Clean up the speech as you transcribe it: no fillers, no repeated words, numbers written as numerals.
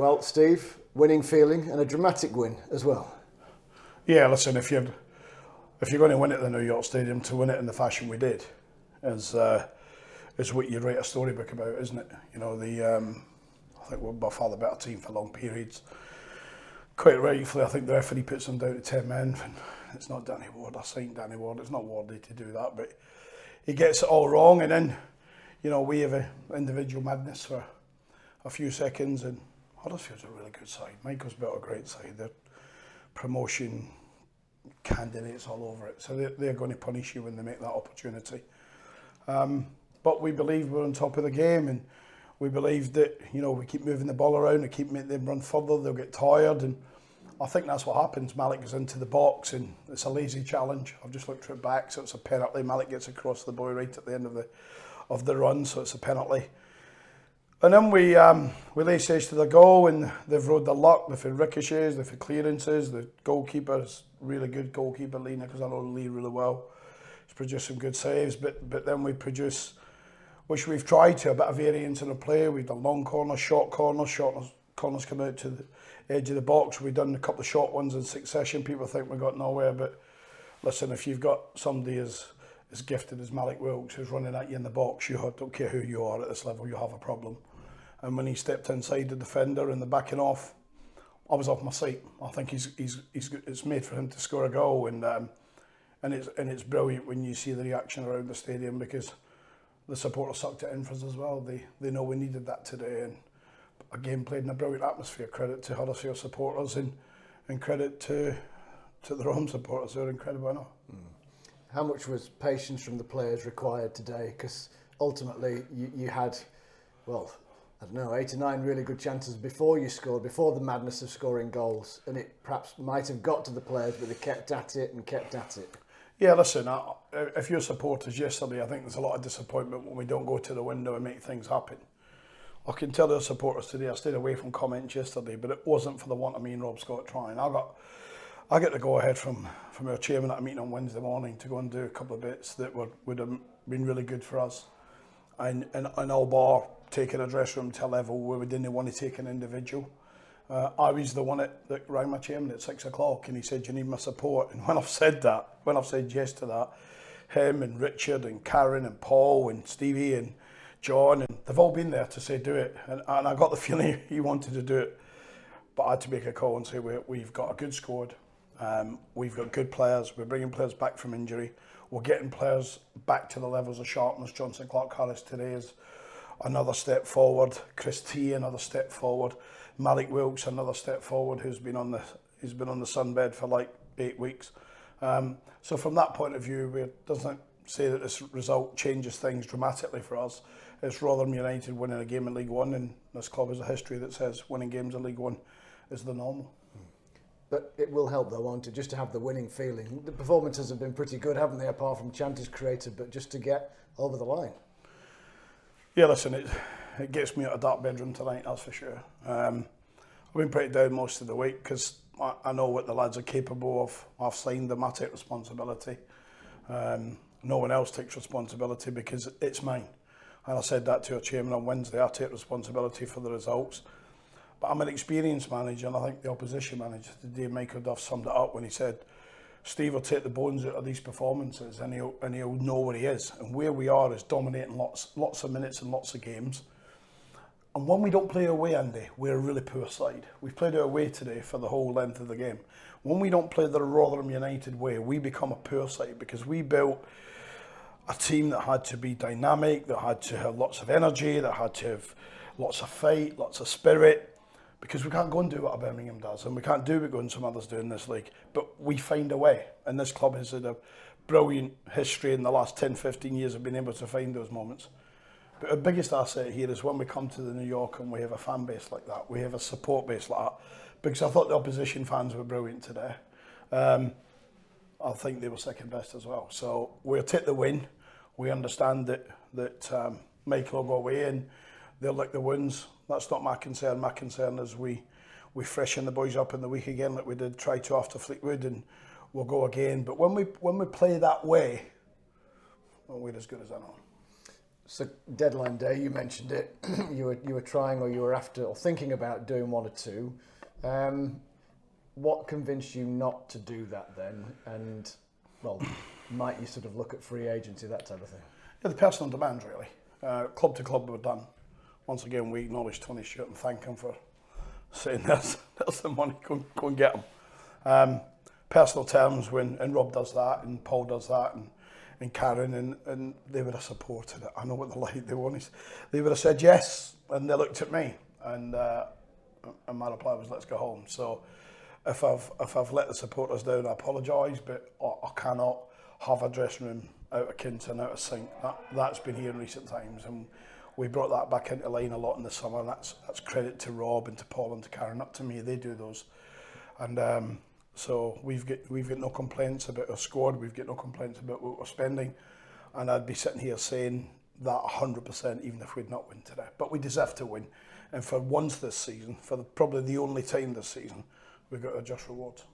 Well, Steve, winning feeling and a dramatic win as well. Yeah, listen, if you're going to win at the New York Stadium, to win it in the fashion we did is what you write a storybook about, isn't it? You know, I think we're by far the better team for long periods. Quite rightfully, I think the referee puts them down to 10 men. It's not Danny Ward. I signed Danny Ward. It's not Wardy to do that, but he gets it all wrong. And then, you know, we have an individual madness for a few seconds, and Huddersfield's a really good side. Michael's built a great side. They're promotion candidates all over it. So they're going to punish you when they make that opportunity. But we believe we're on top of the game, and we believe that, you know, we keep moving the ball around, we keep making them run further, they'll get tired, and I think that's what happens. Malik goes into the box and it's a lazy challenge. I've just looked at it back, so it's a penalty. Malik gets across the boy right at the end of the run, so it's a penalty. And then we lay siege to the goal, and they've rode the luck. They've had ricochets, they've had clearances. The goalkeeper's really good goalkeeper, Lee, because I know Lee really well. He's produced some good saves, but then we produce, which we've tried to, a bit of variance in the play. We've done long corners, short corners come out to the edge of the box. We've done a couple of short ones in succession. People think we got nowhere, but listen, if you've got somebody as gifted as Malik Wilkes who's running at you in the box, you don't care who you are at this level, you have a problem. And when he stepped inside the defender and the backing off, I was off my seat. I think it's made for him to score a goal, and it's brilliant when you see the reaction around the stadium, because the supporters sucked it in for us as well. They know we needed that today, and again played in a brilliant atmosphere. Credit to Huddersfield supporters and credit to the Rotherham supporters, who are incredible enough. How much was patience from the players required today? Because ultimately you had, well, I don't know, 8 or 9 really good chances before you scored, before the madness of scoring goals, and it perhaps might have got to the players, but they kept at it and kept at it. Yeah, listen, if you're supporters yesterday, I think there's a lot of disappointment when we don't go to the window and make things happen. I can tell the supporters today, I stayed away from comments yesterday, but it wasn't for the want of me and Rob Scott trying. I get the go-ahead from our chairman at a meeting on Wednesday morning to go and do a couple of bits that would have been really good for us. And all bar taking a dressing room to a level where we didn't want to take an individual. I was the one that rang my chairman at 6 o'clock, and he said, "You need my support." And when I've said yes to that, him and Richard and Karen and Paul and Stevie and John, and they've all been there to say do it. And I got the feeling he wanted to do it. But I had to make a call and say we've got a good squad. We've got good players. We're bringing players back from injury. We're getting players back to the levels of sharpness. Johnson Clark-Harris today is another step forward. Chris T, another step forward. Malik Wilkes, another step forward, who's been on the sunbed for like 8 weeks. So from that point of view, it doesn't say that this result changes things dramatically for us. It's Rotherham United winning a game in League One, and this club has a history that says winning games in League One is the normal. But it will help, though, won't it, just to have the winning feeling. The performances have been pretty good, haven't they, apart from chances created, but just to get over the line. Yeah, listen, it gets me out of dark bedroom tonight, that's for sure. I've been pretty down most of the week because I know what the lads are capable of. I've signed them, I take responsibility. No one else takes responsibility because it's mine. And I said that to our chairman on Wednesday, I take responsibility for the results. But I'm an experienced manager, and I think the opposition manager today, Michael Duff, summed it up when he said, "Steve will take the bones out of these performances and he'll know where he is." And where we are is dominating lots of minutes and lots of games. And when we don't play away, Andy, we're a really poor side. We've played our way today for the whole length of the game. When we don't play the Rotherham United way, we become a poor side, because we built a team that had to be dynamic, that had to have lots of energy, that had to have lots of fight, lots of spirit. Because we can't go and do what Birmingham does, and we can't do what some others do in this league. But we find a way, and this club has had a brilliant history in the last 10, 15 years of being able to find those moments. But our biggest asset here is when we come to the New York and we have a fan base like that, we have a support base like that. Because I thought the opposition fans were brilliant today. I think they were second best as well. So we'll take the win. We understand that Michael will go away and they'll lick the wounds. That's not my concern. My concern is we freshen the boys up in the week again, like we did try to after Fleetwood, and we'll go again. But when we play that way, well, we're as good as anyone. So deadline day, you mentioned it. you were trying, or you were after, or thinking about doing one or two. What convinced you not to do that then? And well, might you sort of look at free agency, that type of thing? Yeah, the personal demands really. Club to club were done. Once again, we acknowledge Tony Stewart and thank him for saying there's the money, go and get them. Personal terms, and Rob does that, and Paul does that, and Karen, and they would have supported it. I know what they're like. They would have said yes, and they looked at me, and my reply was, let's go home. So if I've let the supporters down, I apologise, but I cannot have a dressing room out of Kinton, out of sync. That's been here in recent times, and we brought that back into line a lot in the summer, and that's credit to Rob and to Paul and to Karen, not to me. They do those, and so we've got no complaints about our squad. We've got no complaints about what we're spending, and I'd be sitting here saying that 100% even if we'd not win today. But we deserve to win, and for once this season, for probably the only time this season, we've got our just rewards.